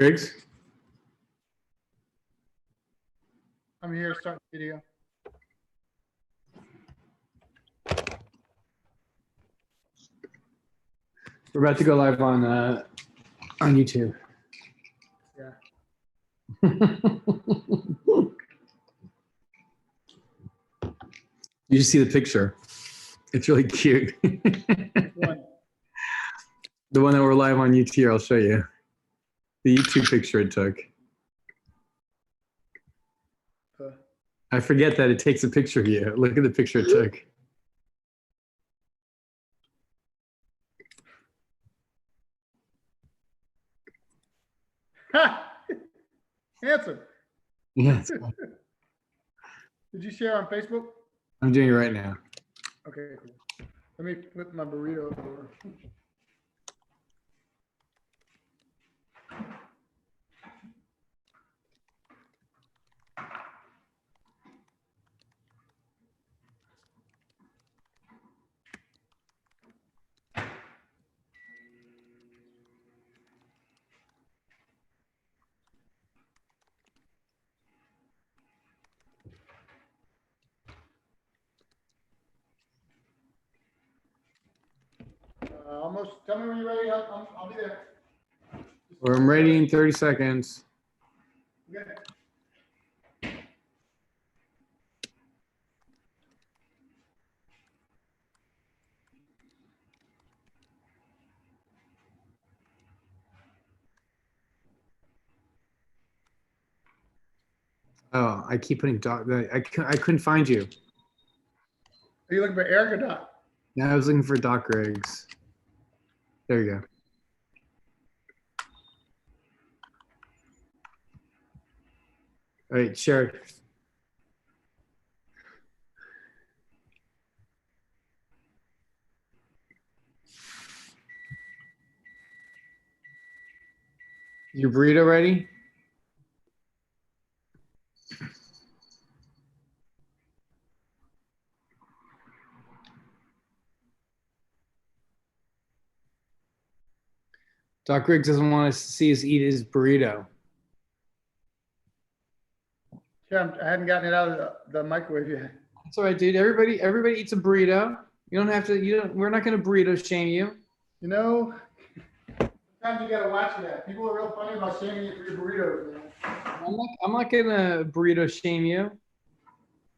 Griggs? I'm here, start the video. We're about to go live on YouTube. Yeah. You just see the picture. It's really cute. One. The one that we're live on YouTube, I'll show you. The YouTube picture it took. I forget that it takes a picture of you. Look at the picture it took. Ha! Handsome. Yes. Did you share on Facebook? I'm doing it right now. Okay, cool. Let me put my burrito over. Almost. Tell me when you're ready. I'll be there. I'm ready in 30 seconds. Okay. Oh, I keep putting Doc. I couldn't find you. Are you looking for Eric or Doc? Yeah, I was looking for Doc Griggs. There you go. All right, share it. Your burrito ready? Doc Griggs doesn't want us to see us eat his burrito. Yeah, I hadn't gotten it out of the microwave yet. That's all right, dude. Everybody eats a burrito. You don't have to. We're not going to burrito shame you. You know, sometimes you gotta watch that. People are real funny about shaming you for your burritos. Man. I'm not going to burrito shame you.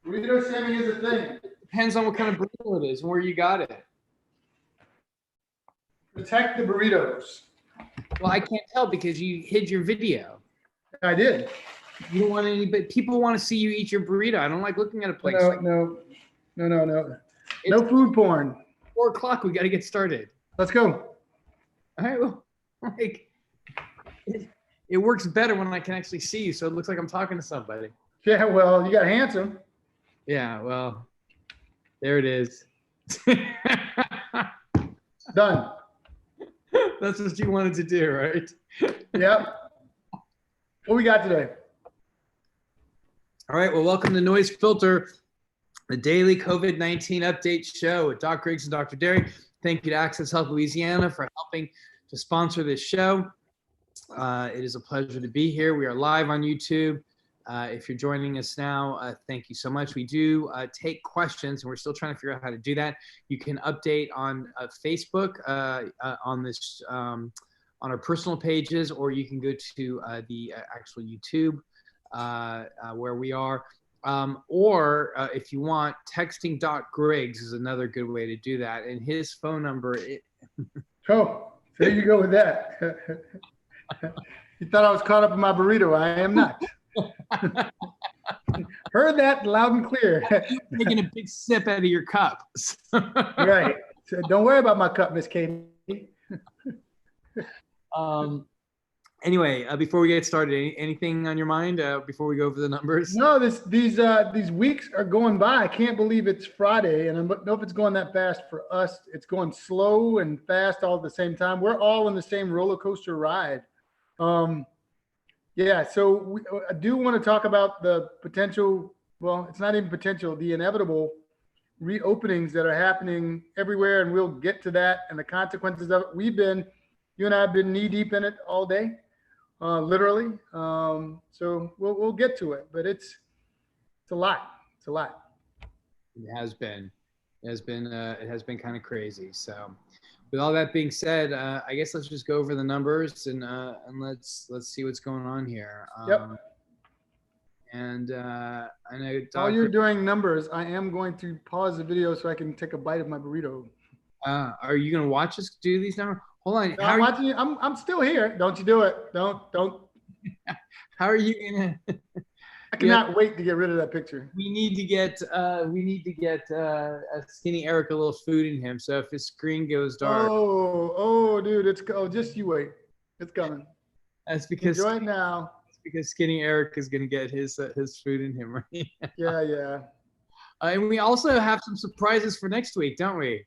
Burrito shaming is a thing. Depends on what kind of burrito it is and where you got it. Protect the burritos. Well, I can't tell because you hid your video. I did. You don't want any, but people want to see you eat your burrito. I don't like looking at a place. No. No food porn. 4 o'clock. We got to get started. Let's go. All right. Well, it works better when I can actually see you, so it looks like I'm talking to somebody. Yeah. Well, you got handsome. Yeah. Well, there it is. Done. That's what you wanted to do, right? Yep. What we got today? All right. Well, welcome to Noise Filter, the daily COVID-19 update show with Doc Griggs and Dr. Dery. Thank you to Access Health Louisiana for helping to sponsor this show. It is a pleasure to be here. We are live on YouTube. If you're joining us now, thank you so much. We do take questions, and we're still trying to figure out how to do that. You can update on Facebook on this on our personal pages, or you can go to the actual YouTube where we are. Or if you want, texting Doc Griggs is another good way to do that. And his phone number. Oh, there you go with that. You thought I was caught up in my burrito. I am not. Heard that loud and clear. Taking a big sip out of your cup. Right. So don't worry about my cup, Miss Katie. Anyway, before we get started, anything on your mind before we go over the numbers? No, these weeks are going by. I can't believe it's Friday, and I don't know if it's going that fast for us. It's going slow and fast all at the same time. We're all in the same roller coaster ride. Yeah, so I do want to talk about the potential, well, it's not even potential, the inevitable reopenings that are happening everywhere, and we'll get to that and the consequences of it. You and I have been knee deep in it all day. literally. So we'll get to it, but it's a lot. It's a lot. It has been. It has been kind of crazy. So, with all that being said, I guess let's just go over the numbers and let's see what's going on here. Yep. And I know While you're Doctor. doing numbers, I am going to pause the video so I can take a bite of my burrito. Are you gonna watch us do these numbers? Hold on. No, I'm watching you. I'm still here. Don't you do it. Don't. How are you gonna? I cannot wait to get rid of that picture. We need to get Skinny Eric a little food in him. So if his screen goes dark, Oh, dude, just you wait. It's coming. that's because Enjoy it now. Skinny Eric is gonna get his food in him, right? Yeah. And we also have some surprises for next week, don't we?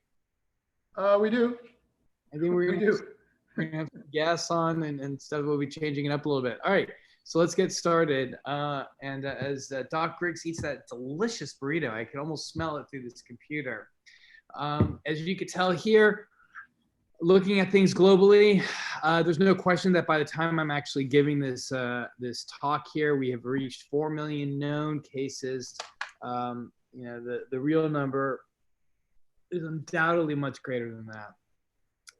We do. I think we're gonna have some guests on and stuff. We'll be changing it up a little bit. All right, so let's get started. As Doc Griggs eats that delicious burrito, I can almost smell it through this computer. As you could tell here, looking at things globally, there's no question that by the time I'm actually giving this talk here, we have reached 4 million known cases. The real number is undoubtedly much greater than that.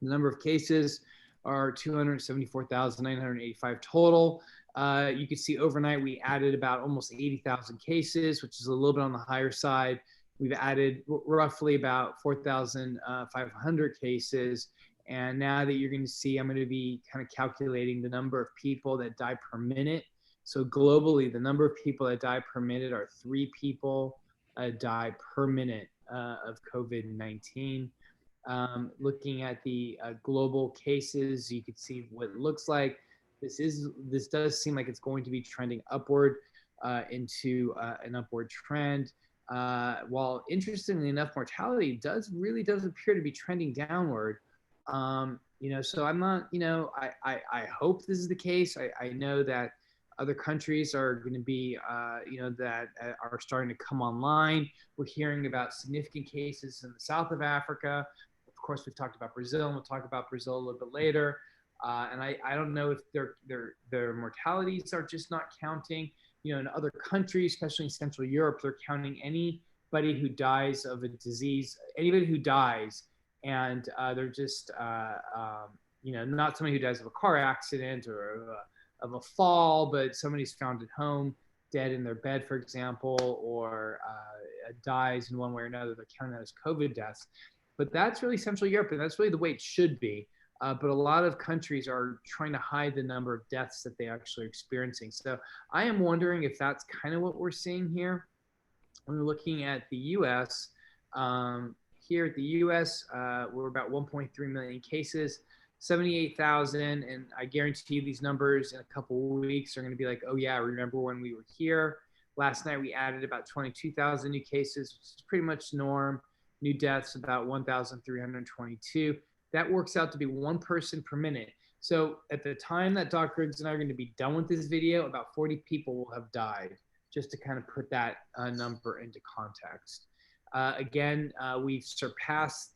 The number of cases are 274,985 total. You can see overnight we added about almost 80,000 cases, which is a little bit on the higher side. We've added roughly about 4,500 cases. And now that you're going to see, I'm going to be kind of calculating the number of people that die per minute. So globally, the number of people that die per minute are 3 people die per minute of COVID-19. Looking at the global cases, you can see what it looks like. This does seem like it's going to be trending upward into an upward trend. While interestingly enough, mortality does appear to be trending downward. So I'm not, I hope this is the case. I know that other countries are going to be, that are starting to come online. We're hearing about significant cases in the south of Africa. Of course, we've talked about Brazil, and we'll talk about Brazil a little bit later. And I don't know if their mortalities are just not counting. In other countries, especially in Central Europe, they're counting anybody who dies of a disease, anybody who dies, and they're just, not somebody who dies of a car accident or of a fall, but somebody's found at home dead in their bed, for example, or dies in one way or another. They're counting that as COVID deaths. But that's really Central Europe, and that's really the way it should be. But a lot of countries are trying to hide the number of deaths that they actually are experiencing. So I am wondering if that's kind of what we're seeing here. When we're looking at the U.S., here at the U.S., we're about 1.3 million cases, 78,000, and I guarantee you these numbers in a couple of weeks are going to be like, oh yeah, remember when we were here? Last night we added about 22,000 new cases, which is pretty much norm. New deaths about 1,322. That works out to be 1 person per minute. So at the time that Doc Griggs and I are going to be done with this video, about 40 people will have died, just to kind of put that number into context. Again, we've surpassed,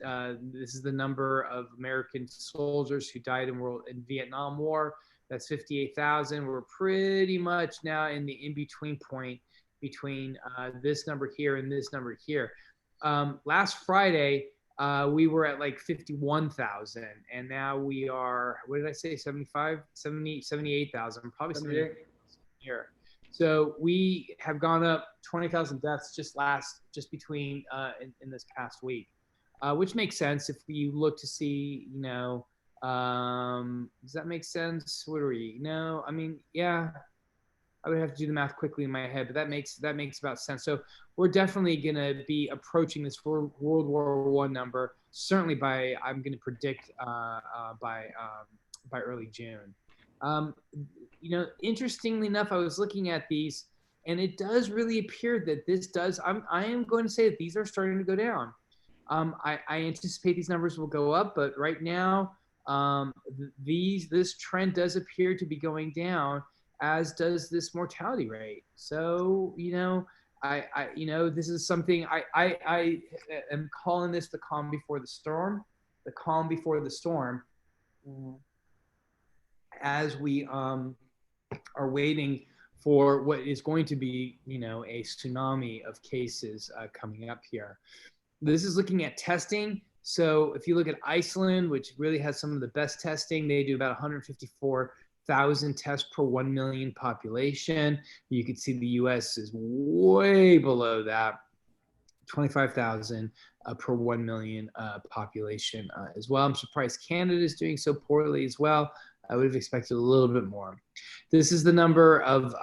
this is the number of American soldiers who died in Vietnam War. That's 58,000. We're pretty much now in the in-between point between this number here and this number here. Last Friday, we were at like 51,000, and now we are, what did I say, 78,000, probably 78,000 here. So we have gone up 20,000 deaths just between in this past week, which makes sense if you look to see, does that make sense? What are we? No, I mean, yeah, I would have to do the math quickly in my head, but that makes about sense. So we're definitely going to be approaching this World War I number, certainly I'm going to predict by early June. Interestingly enough, I was looking at these, and it does really appear that I am going to say that these are starting to go down. I anticipate these numbers will go up, but right now, this trend does appear to be going down, as does this mortality rate. So, this is something I am calling this the calm before the storm. The calm before the storm. as we are waiting for what is going to be, a tsunami of cases coming up here. This is looking at testing. So if you look at Iceland, which really has some of the best testing, they do about 154,000 tests per 1 million population. You can see the US is way below that, 25,000 per 1 million population as well. I'm surprised Canada is doing so poorly as well. I would have expected a little bit more. This is the number of,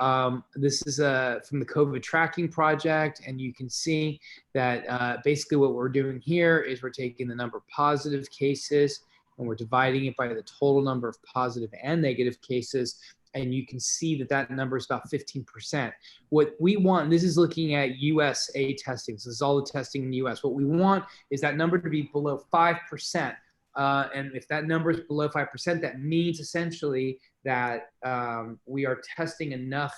this is from the COVID tracking project. And you can see that basically what we're doing here is we're taking the number of positive cases and we're dividing it by the total number of positive and negative cases. And you can see that that number is about 15%. What we want, this is looking at USA testing. So this is all the testing in the US. What we want is that number to be below 5%. And if that number is below 5%, that means essentially that we are testing enough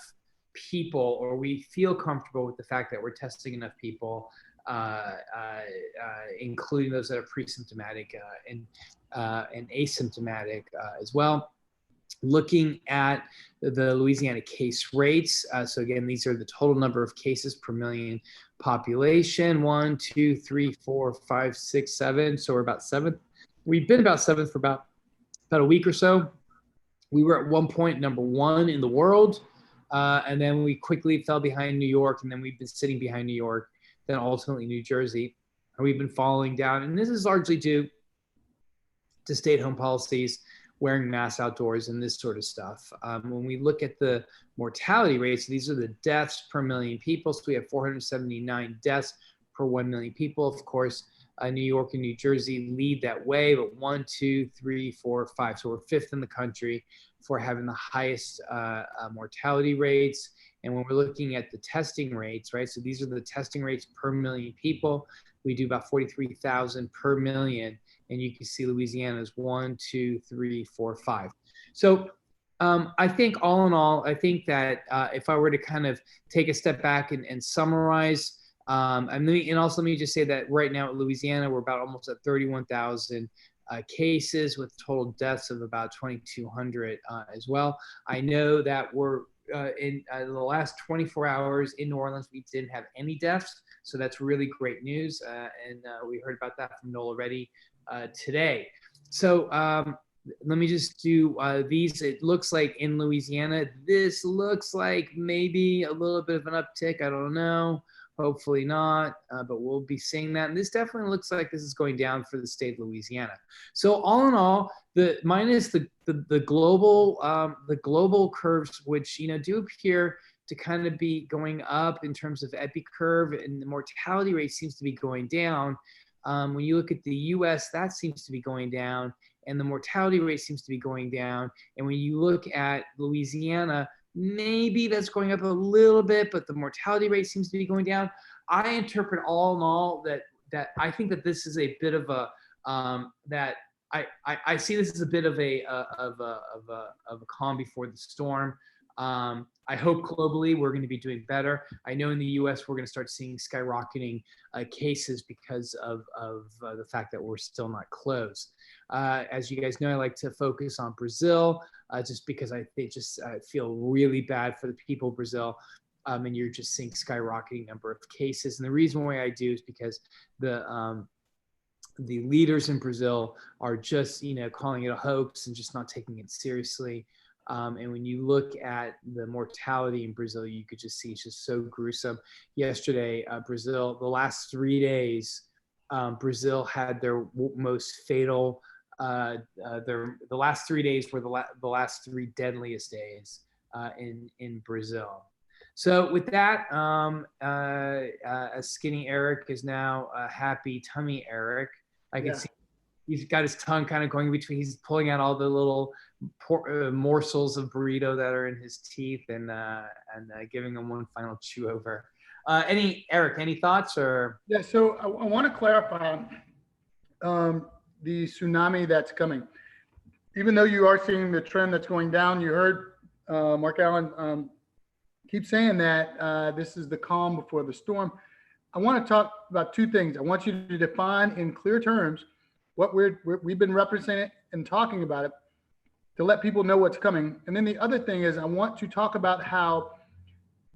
people, or we feel comfortable with the fact that we're testing enough people, including those that are pre-symptomatic and asymptomatic as well. Looking at the Louisiana case rates. So again, these are the total number of cases per million population. 1, 2, 3, 4, 5, 6, 7. So we're about 7th. We've been about 7th for about a week or so. We were at one point number 1 in the world. And then we quickly fell behind New York. And then we've been sitting behind New York, then ultimately New Jersey. And we've been falling down. And this is largely due to stay-at-home policies, wearing masks outdoors, and this sort of stuff. When we look at the mortality rates, these are the deaths per million people. So we have 479 deaths per 1 million people. Of course, New York and New Jersey lead that way, but 1, 2, 3, 4, 5. So we're 5th in the country for having the highest mortality rates. And when we're looking at the testing rates, right? So these are the testing rates per million people. We do about 43,000 per million. And you can see Louisiana's 1, 2, 3, 4, 5. So I think all in all, I think that if I were to kind of take a step back and summarize, and also let me just say that right now at Louisiana, we're about almost at 31,000 cases with total deaths of about 2,200 as well. I know that we're in the last 24 hours in New Orleans, we didn't have any deaths. So that's really great news. And we heard about that from Noel already today. So let me just do these. It looks like in Louisiana, this looks like maybe a little bit of an uptick. I don't know. Hopefully not, but we'll be seeing that. And this definitely looks like this is going down for the state of Louisiana. So all in all, minus the global curves, which do appear to kind of be going up in terms of epi curve, and the mortality rate seems to be going down. When you look at the US, that seems to be going down, and the mortality rate seems to be going down. And when you look at Louisiana, maybe that's going up a little bit, but the mortality rate seems to be going down. I interpret all in all that I think that this is a bit of a that I see this as a bit of a calm before the storm. I hope globally we're going to be doing better. I know in the US we're going to start seeing skyrocketing cases because of the fact that we're still not closed. As you guys know, I like to focus on Brazil just because I feel really bad for the people of Brazil. And you're just seeing skyrocketing number of cases. And the reason why I do is because the leaders in Brazil are just, calling it a hoax and just not taking it seriously. And when you look at the mortality in Brazil, you could just see it's just so gruesome. Yesterday, Brazil, the last 3 days, Brazil had their most fatal, the last 3 days were the last 3 deadliest days in Brazil. So with that, Skinny Eric is now Happy Tummy Eric. I can see he's got his tongue kind of going between. He's pulling out all the little morsels of burrito that are in his teeth and giving them one final chew over. Eric, any thoughts or? Yeah, so I want to clarify the tsunami that's coming. Even though you are seeing the trend that's going down, you heard Mark Allen keep saying that this is the calm before the storm. I want to talk about 2 things. I want you to define in clear terms what we've been representing and talking about it. to let people know what's coming. And then the other thing is I want to talk about how,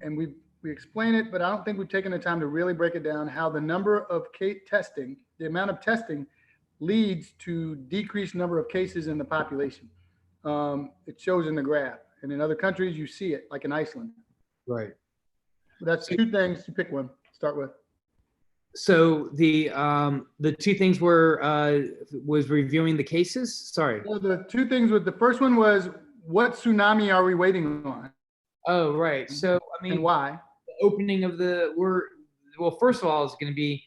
and we explain it, but I don't think we've taken the time to really break it down, how the number of testing, the amount of testing leads to decreased number of cases in the population. It shows in the graph. And in other countries, you see it, like in Iceland. Right. That's two things to pick one, start with. So the two things were was reviewing the cases. Sorry. Well, the two things the first one was, what tsunami are we waiting on? Oh, right. So I mean, and why? The opening of first of all, is going to be,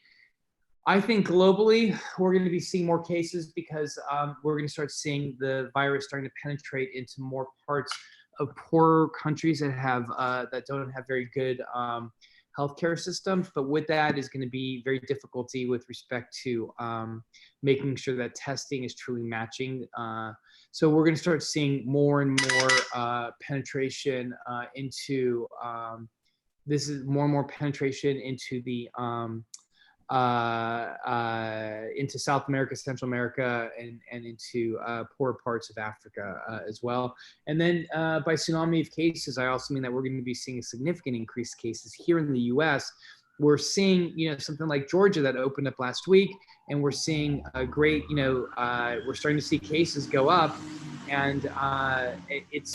I think globally, we're going to be seeing more cases because we're going to start seeing the virus starting to penetrate into more parts of poorer countries that have that don't have very good healthcare systems. But with that is going to be very difficulty with respect to making sure that testing is truly matching. So we're going to start seeing more and more penetration into this is more and more penetration into the into South America, Central America, and into poorer parts of Africa as well. And then by tsunami of cases, I also mean that we're going to be seeing a significant increase in cases here in the U.S. We're seeing, something like Georgia that opened up last week, and we're seeing a great, we're starting to see cases go up, and it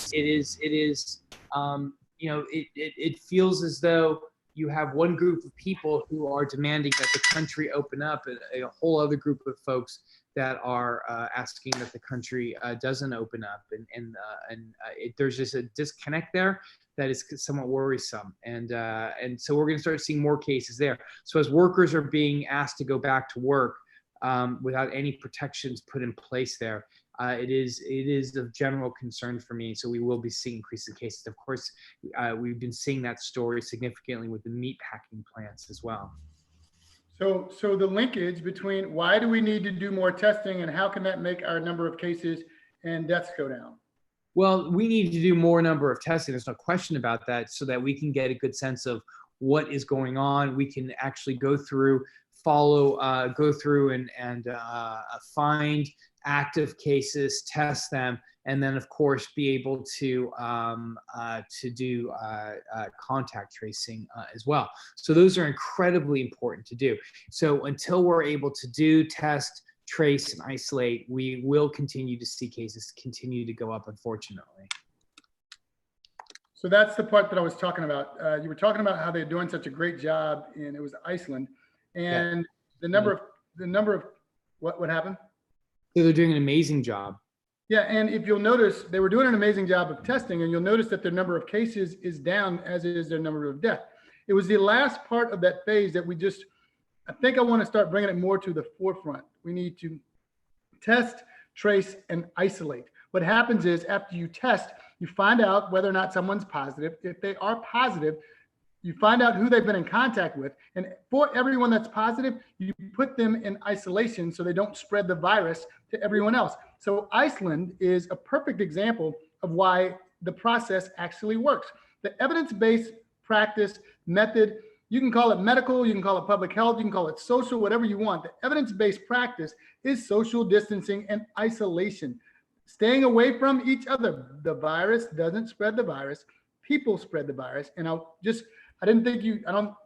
feels as though you have one group of people who are demanding that the country open up, and a whole other group of folks that are asking that the country doesn't open up, and there's just a disconnect there that is somewhat worrisome, and so we're going to start seeing more cases there. So as workers are being asked to go back to work without any protections put in place there, it is of general concern for me. So we will be seeing increasing cases. Of course, we've been seeing that story significantly with the meat packing plants as well. So the linkage between why do we need to do more testing and how can that make our number of cases and deaths go down? Well, we need to do more number of testing. There's no question about that, so that we can get a good sense of what is going on. We can actually go through and find active cases, test them, and then of course be able to do contact tracing as well. So those are incredibly important to do. So until we're able to do test, trace, and isolate, we will continue to see cases continue to go up, unfortunately. So that's the part that I was talking about. You were talking about how they're doing such a great job in, it was Iceland, and yeah. the number of what happened? So they're doing an amazing job. Yeah, and if you'll notice, they were doing an amazing job of testing, and you'll notice that their number of cases is down, as is their number of deaths. It was the last part of that phase that I think I want to start bringing it more to the forefront. We need to test, trace, and isolate. What happens is after you test, you find out whether or not someone's positive. If they are positive, you find out who they've been in contact with. And for everyone that's positive, you put them in isolation so they don't spread the virus to everyone else. So Iceland is a perfect example of why the process actually works. The evidence-based practice method, you can call it medical, you can call it public health, you can call it social, whatever you want. The evidence-based practice is social distancing and isolation. Staying away from each other. The virus doesn't spread the virus. People spread the virus. And I don't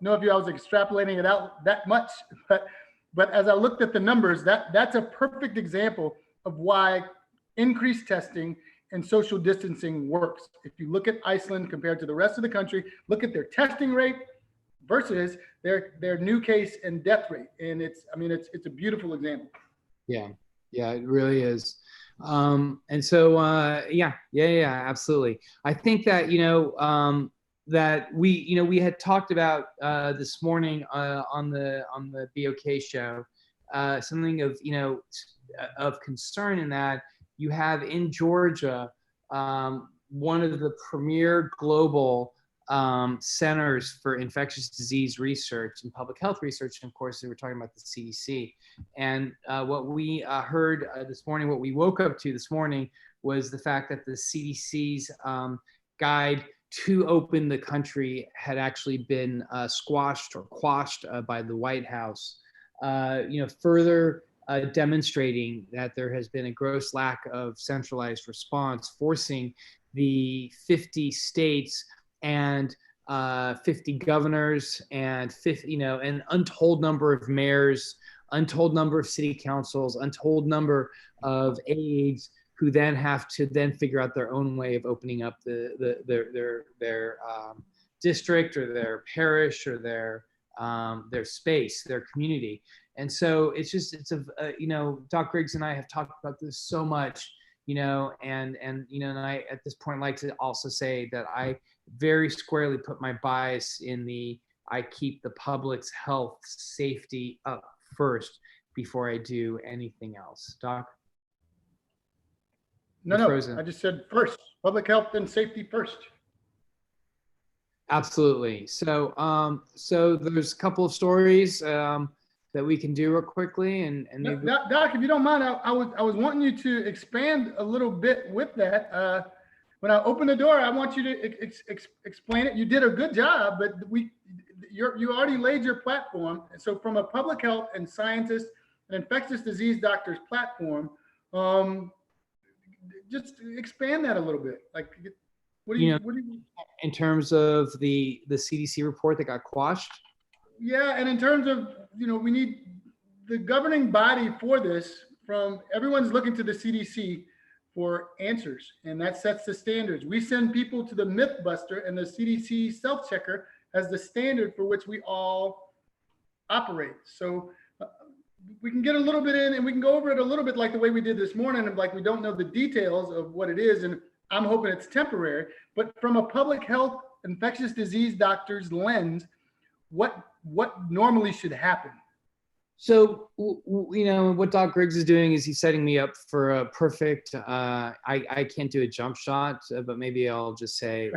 know if I was extrapolating it out that much, but as I looked at the numbers, that's a perfect example of why increased testing and social distancing works. If you look at Iceland compared to the rest of the country, look at their testing rate versus their new case and death rate. And it's a beautiful example. Yeah, it really is. And so, absolutely. I think that, that we had talked about this morning on the BOK show, something of concern in that you have in Georgia one of the premier global centers for infectious disease research and public health research. And of course, we were talking about the CDC. And what we heard this morning, what we woke up to this morning, was the fact that the CDC's guide to open the country had actually been squashed or quashed by the White House. Further demonstrating that there has been a gross lack of centralized response, forcing the 50 states and 50 governors and 50, an untold number of mayors, untold number of city councils, untold number of aides who then have to then figure out their own way of opening up their district or their parish or their space, their community. And so it's Doc Griggs and I have talked about this so much, and I at this point like to also say that I very squarely put my bias in I keep the public's health safety up first before I do anything else. Doc? No, I just said first, public health and safety first. Absolutely. So, so there's a couple of stories that we can do real quickly, and maybe... Doc, if you don't mind, I was wanting you to expand a little bit with that. When I open the door, I want you to explain it. You did a good job, but you already laid your platform. And so, from a public health and scientist and infectious disease doctor's platform, just expand that a little bit. Like, what do you in terms of the CDC report that got quashed? Yeah, and in terms of, we need the governing body for this. From everyone's looking to the CDC for answers, and that sets the standards. We send people to the Mythbuster, and the CDC self-checker has the standard for which we all operate. So we can get a little bit in, and we can go over it a little bit like the way we did this morning, and like we don't know the details of what it is, and I'm hoping it's temporary. But from a public health, infectious disease doctor's lens, what normally should happen? So, what Doc Griggs is doing is he's setting me up for a perfect, I can't do a jump shot, but maybe I'll just say,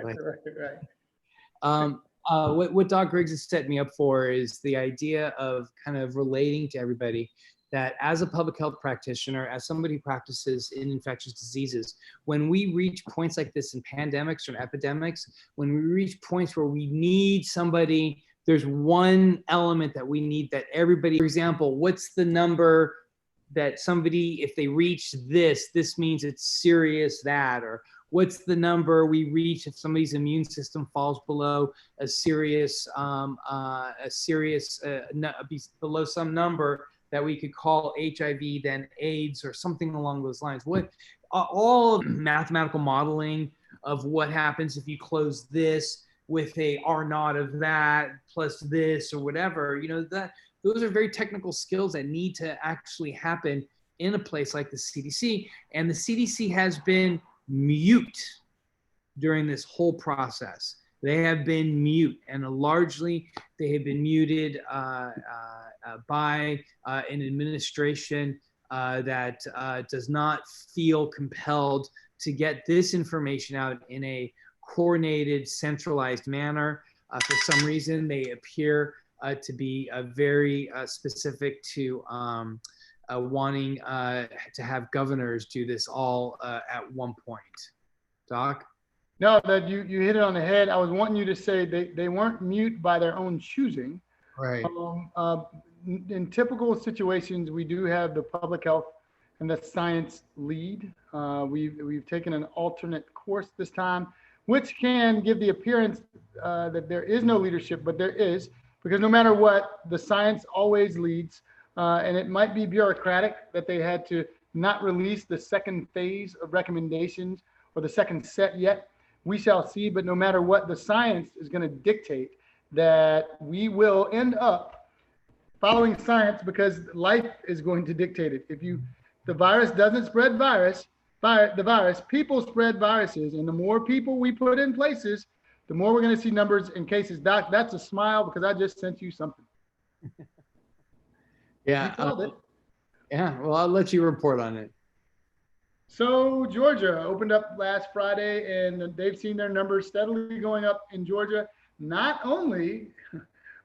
what Doc Griggs has set me up for is the idea of kind of relating to everybody that as a public health practitioner, as somebody who practices in infectious diseases, when we reach points like this in pandemics or epidemics, when we reach points where we need somebody, there's one element that we need that everybody, for example, what's the number that somebody, if they reach this means it's serious, that, or what's the number we reach if somebody's immune system falls below below some number that we could call HIV, then AIDS, or something along those lines. What all of mathematical modeling of what happens if you close this with a R naught of that plus this or whatever, that those are very technical skills that need to actually happen in a place like the CDC. And the CDC has been mute during this whole process. They have been mute, and largely they have been muted by an administration that does not feel compelled to get this information out in a coordinated, centralized manner. For some reason, they appear to be very specific to wanting to have governors do this all at one point. Doc? No, that you hit it on the head. I was wanting you to say they weren't mute by their own choosing. Right. In typical situations, we do have the public health and the science lead. We've taken an alternate course this time, which can give the appearance that there is no leadership, but there is, because no matter what, the science always leads. And it might be bureaucratic that they had to not release the second phase of recommendations or the second set yet. We shall see, but no matter what, the science is going to dictate that we will end up following science, because life is going to dictate it. The virus doesn't spread the virus, people spread viruses, and the more people we put in places, the more we're going to see numbers in cases. Doc, that's a smile because I just sent you something. Yeah. You called it. Yeah. Well, I'll let you report on it. So Georgia opened up last Friday, and they've seen their numbers steadily going up in Georgia. Not only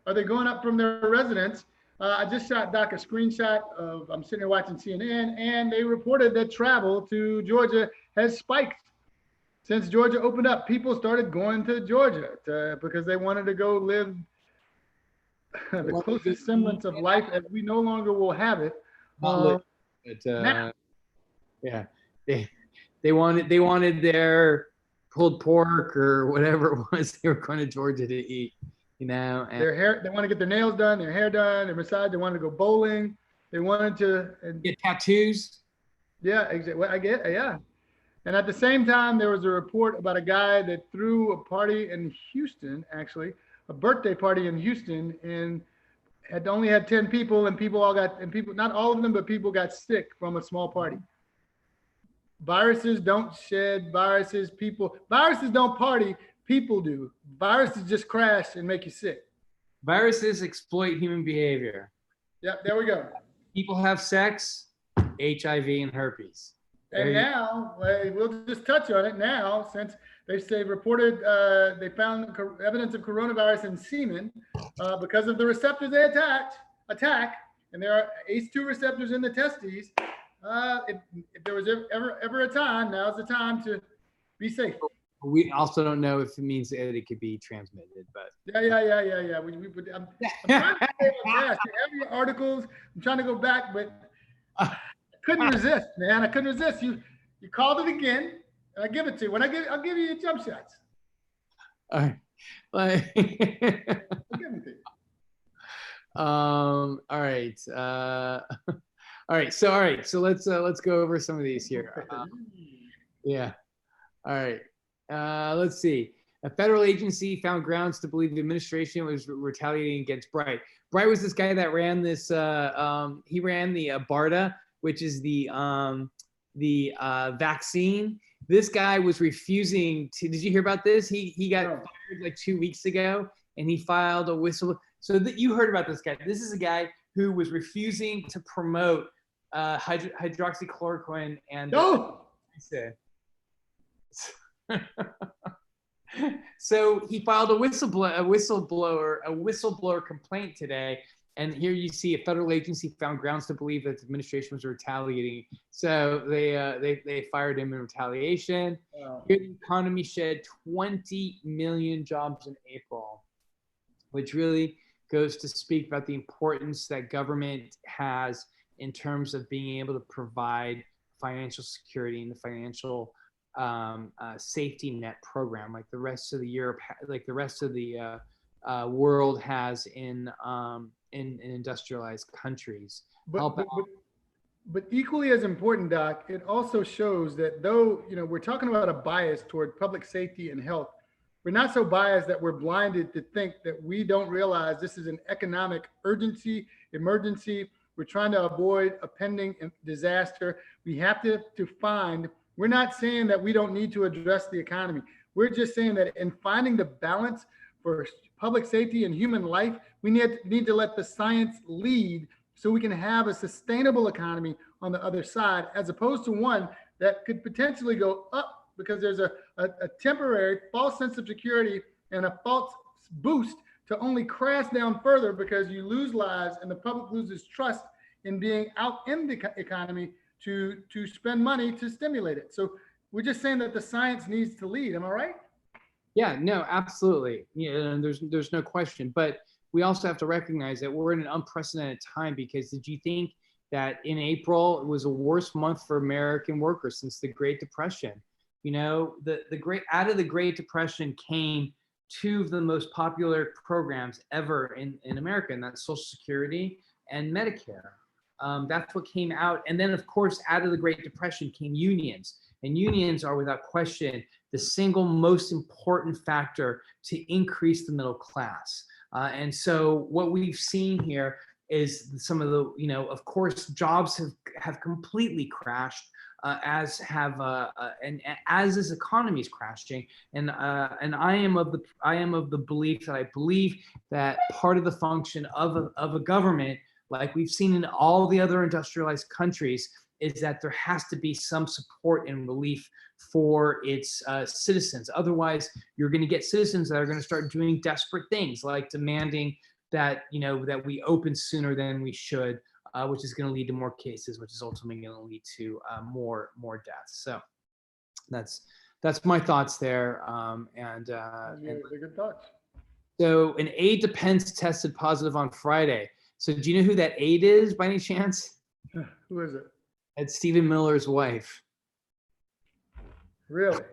are they going up from their residents, I just shot Doc a screenshot of, I'm sitting here watching CNN, and they reported that travel to Georgia has spiked. Since Georgia opened up, people started going to Georgia because they wanted to go live the closest semblance of life, as we no longer will have it. Mullet, but yeah, they wanted their pulled pork or whatever it was they were going to Georgia to eat, and their hair, they want to get their nails done, their hair done, and besides, they wanted to go bowling. They wanted to get tattoos. Yeah, exactly. Well, I get, yeah. And at the same time, there was a report about a guy that threw a party in Houston, actually, a birthday party in Houston, and had only had 10 people, and not all of them, but people got sick from a small party. Viruses don't shed, viruses don't party, people do. Viruses just crash and make you sick. Viruses exploit human behavior. Yeah, there we go. People have sex, HIV and herpes. And now, we'll just touch on it now, since they found evidence of coronavirus in semen because of the receptors they attack, and there are ACE2 receptors in the testes. If there was ever a time, now's the time to be safe. We also don't know if it means that it could be transmitted, but yeah. I'm trying to stay on task. You have your articles. I'm trying to go back, but I couldn't resist, man. I couldn't resist. You called it again, and I give it to you. I'll give you your jump shots. All right. I'll give them to you. All right. All right. So let's go over some of these here. Yeah. All right. Let's see. A federal agency found grounds to believe the administration was retaliating against Bright. Bright was this guy that ran this. He ran the BARDA, which is the vaccine. This guy was refusing to. Did you hear about this? He got fired like 2 weeks ago, and he filed a whistle. So that you heard about this guy. This is a guy who was refusing to promote hydroxychloroquine and. So he filed a whistleblower complaint today, and here you see a federal agency found grounds to believe that the administration was retaliating. So they fired him in retaliation. Wow. Here the economy shed 20 million jobs in April, which really goes to speak about the importance that government has in terms of being able to provide financial security and the financial safety net program, like the rest of the world has in industrialized countries. But equally as important, Doc, it also shows that though we're talking about a bias toward public safety and health, we're not so biased that we're blinded to think that we don't realize this is an economic emergency. We're trying to avoid a pending disaster. We have to find. We're not saying that we don't need to address the economy. We're just saying that in finding the balance for public safety and human life, we need to let the science lead so we can have a sustainable economy on the other side, as opposed to one that could potentially go up because there's a temporary false sense of security and a false boost to only crash down further because you lose lives and the public loses trust in being out in the economy to spend money to stimulate it. So we're just saying that the science needs to lead. Am I right? Yeah, no, absolutely. Yeah, and there's no question. But we also have to recognize that we're in an unprecedented time, because did you think that in April it was the worst month for American workers since the Great Depression? Out of the Great Depression came two of the most popular programs ever in America, and that's Social Security and Medicare. That's what came out. And then, of course, out of the Great Depression came unions. And unions are, without question, the single most important factor to increase the middle class. And so what we've seen here is some of the, of course, jobs have completely crashed, as this economy is crashing. And I am of the belief that I believe that part of the function of a government, like we've seen in all the other industrialized countries, is that there has to be some support and relief for its citizens. Otherwise, you're going to get citizens that are going to start doing desperate things, like demanding that that we open sooner than we should, which is going to lead to more cases, which is ultimately going to lead to more deaths. So that's my thoughts there. They're good thoughts. So an aide to Pence tested positive on Friday. So do you know who that aide is by any chance? Who is it? It's Stephen Miller's wife. Really?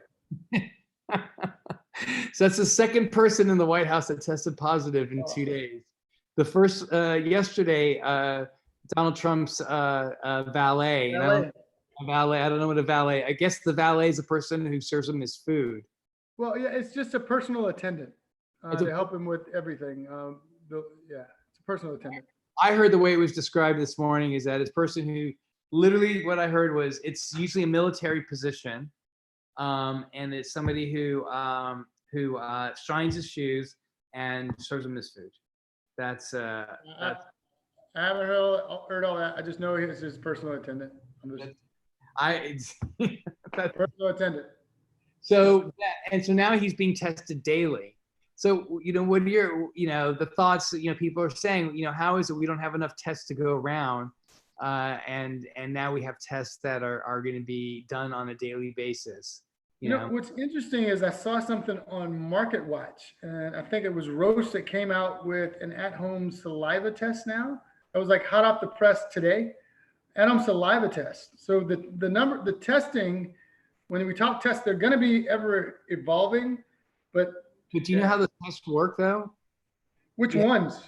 So that's the second person in the White House that tested positive in 2 days. The first yesterday, Donald Trump's valet. I don't know what a valet. I guess the valet is a person who serves him his food. Well, yeah, it's just a personal attendant to help him with everything. It's a personal attendant. I heard the way it was described this morning is that it's a person who literally what I heard was it's usually a military position, and it's somebody who shines his shoes and serves him his food. That's I haven't heard all that. I just know he's his personal attendant. Personal attendant. So now he's being tested daily. So, what are your, the thoughts, people are saying, how is it we don't have enough tests to go around? And now we have tests that are going to be done on a daily basis. You know, what's interesting is I saw something on Market Watch, and I think it was Roche that came out with an at-home saliva test now. It was like hot off the press today, at-home saliva test. So the testing, when we talk tests, they're going to be ever evolving, but do you know how the tests work though? Which ones?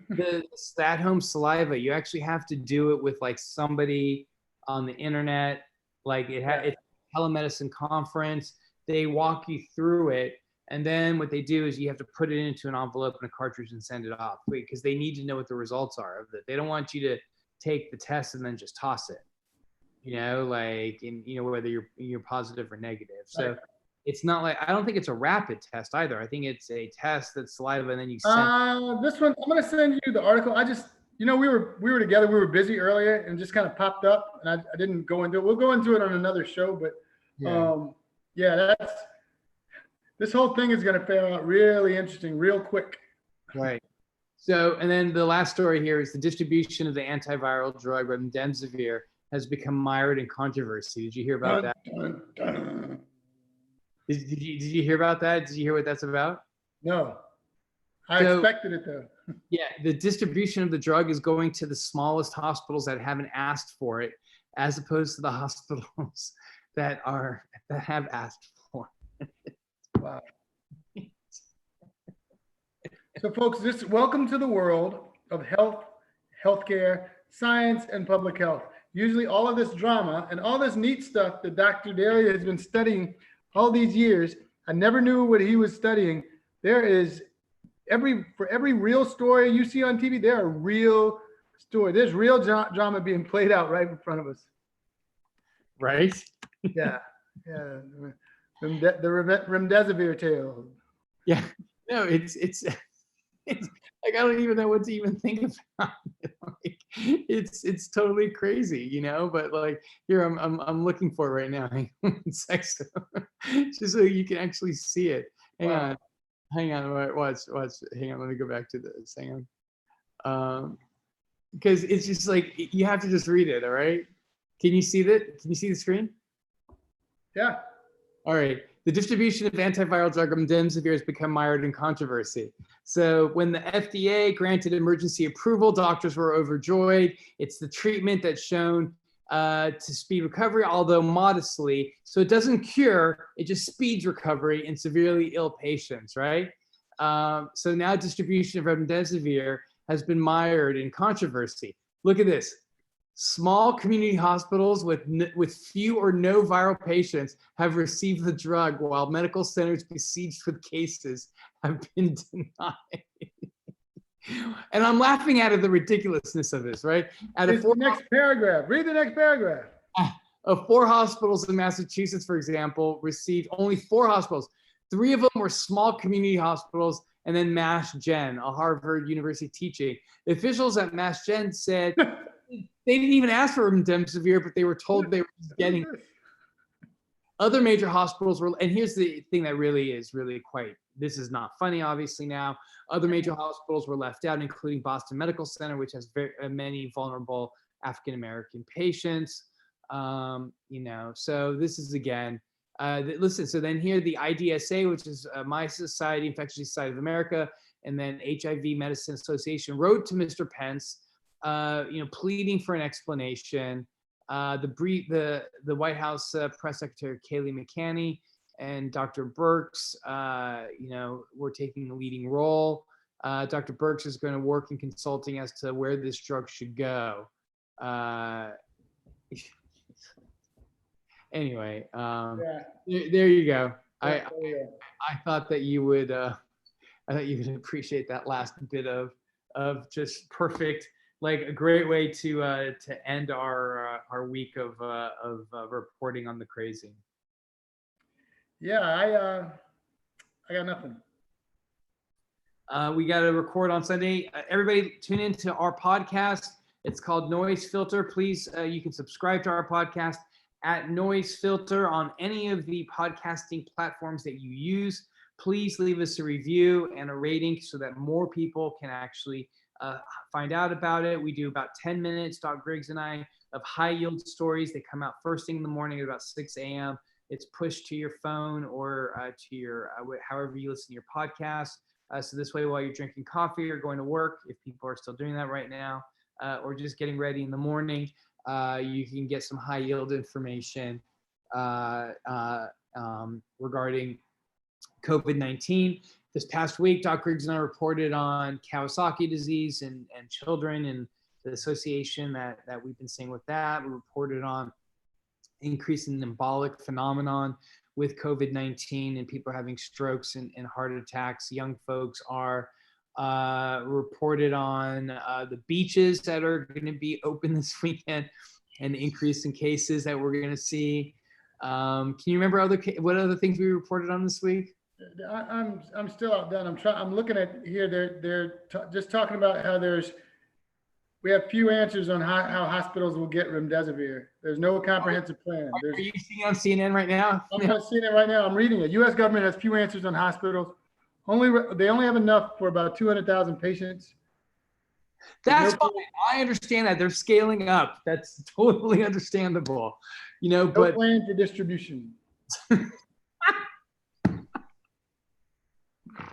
The at-home saliva, you actually have to do it with like somebody on the internet, like it's a telemedicine conference. They walk you through it, and then what they do is you have to put it into an envelope and a cartridge and send it off, because they need to know what the results are of it. They don't want you to take the test and then just toss it, whether you're positive or negative. So. Right. It's not like, I don't think it's a rapid test either. I think it's a test that's saliva and then you send. This one, I'm going to send you the article. I just, we were together. We were busy earlier and just kind of popped up, and I didn't go into it. We'll go into it on another show, but this whole thing is going to fare out really interesting, real quick. Right. So, and then the last story here is the distribution of the antiviral drug remdesivir has become mired in controversy. Did you hear about that? Dun, dun. Did you hear about that? Did you hear what that's about? No. I expected it though. Yeah, the distribution of the drug is going to the smallest hospitals that haven't asked for it, as opposed to the hospitals that have asked for it. Wow. So folks, welcome to the world of health, healthcare, science, and public health. Usually all of this drama and all this neat stuff that Dr. Dery has been studying all these years, I never knew what he was studying. There is for every real story you see on TV, there are real stories. There's real drama being played out right in front of us. Right? Yeah. The remdesivir tale. Yeah. No, it's like I don't even know what to even think about. Like, it's totally crazy, But like here, I'm looking for it right now. Hang on, just so you can actually see it. Hang on. Watch. Hang on. Let me go back to this. Hang on. Because it's just like you have to just read it. All right. Can you see that? Can you see the screen? Yeah. All right. The distribution of antiviral drug remdesivir has become mired in controversy. So when the FDA granted emergency approval, doctors were overjoyed. It's the treatment that's shown to speed recovery, although modestly. So it doesn't cure, it just speeds recovery in severely ill patients, right? So now distribution of remdesivir has been mired in controversy. Look at this. Small community hospitals with few or no viral patients have received the drug, while medical centers besieged with cases have been denied. And I'm laughing at the ridiculousness of this, right? The next paragraph. Read the next paragraph. Of 4 hospitals in Massachusetts, for example, received only 4 hospitals. 3 of them were small community hospitals, and then Mass Gen, a Harvard University teaching. The officials at Mass Gen said they didn't even ask for remdesivir, but they were told they were getting it. Other major hospitals were, and here's the thing that really is quite, this is not funny, obviously now. Other major hospitals were left out, including Boston Medical Center, which has many vulnerable African-American patients. So this is again, listen, so then here the IDSA, which is My Society, Infectious Society of America, and then HIV Medicine Association wrote to Mr. Pence pleading for an explanation. The White House press secretary Kayleigh McEnany and Dr. Birx, were taking the leading role. Dr. Birx is going to work in consulting as to where this drug should go. Anyway, there you go. I thought that you would. I thought you would appreciate that last bit of just perfect, like a great way to end our week of reporting on the crazy. Yeah, I got nothing. We got to record on Sunday. Everybody tune into our podcast. It's called Noise Filter. Please, you can subscribe to our podcast at Noise Filter on any of the podcasting platforms that you use. Please leave us a review and a rating so that more people can actually find out about it. We do about 10 minutes, Doc Griggs and I, of high yield stories. They come out first thing in the morning at about 6 a.m. It's pushed to your phone or to your, however you listen to your podcast. So this way, while you're drinking coffee or going to work, if people are still doing that right now, or just getting ready in the morning, you can get some high yield information regarding COVID-19. This past week, Doc Griggs and I reported on Kawasaki disease and children and the association that we've been seeing with that. We reported on increase in embolic phenomenon with COVID-19 and people are having strokes and heart attacks. Young folks are reported on the beaches that are going to be open this weekend and the increase in cases that we're going to see. Can you remember what other things we reported on this week? I'm still outdone. I'm looking at here. They're just talking about how we have few answers on how hospitals will get remdesivir. There's no comprehensive plan. Are you seeing on CNN right now? I'm not seeing it right now. I'm reading it. U.S. government has few answers on hospitals. They only have enough for about 200,000 patients. That's fine. I understand that. They're scaling up. That's totally understandable. No plan for distribution.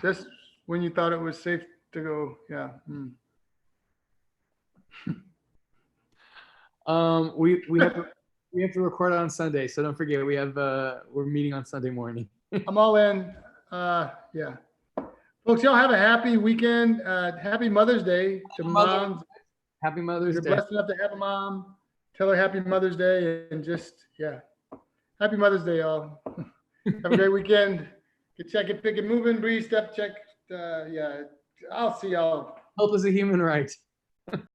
Just when you thought it was safe to go, yeah. We have to record on Sunday, so don't forget we're meeting on Sunday morning. I'm all in. Yeah. Folks, y'all have a happy weekend. Happy Mother's Day to moms. Happy Mother's Day. You're blessed enough to have a mom. Tell her Happy Mother's Day and Happy Mother's Day, y'all. Have a great weekend. Get pick it moving, breathe, step check. I'll see y'all. Health is a human right.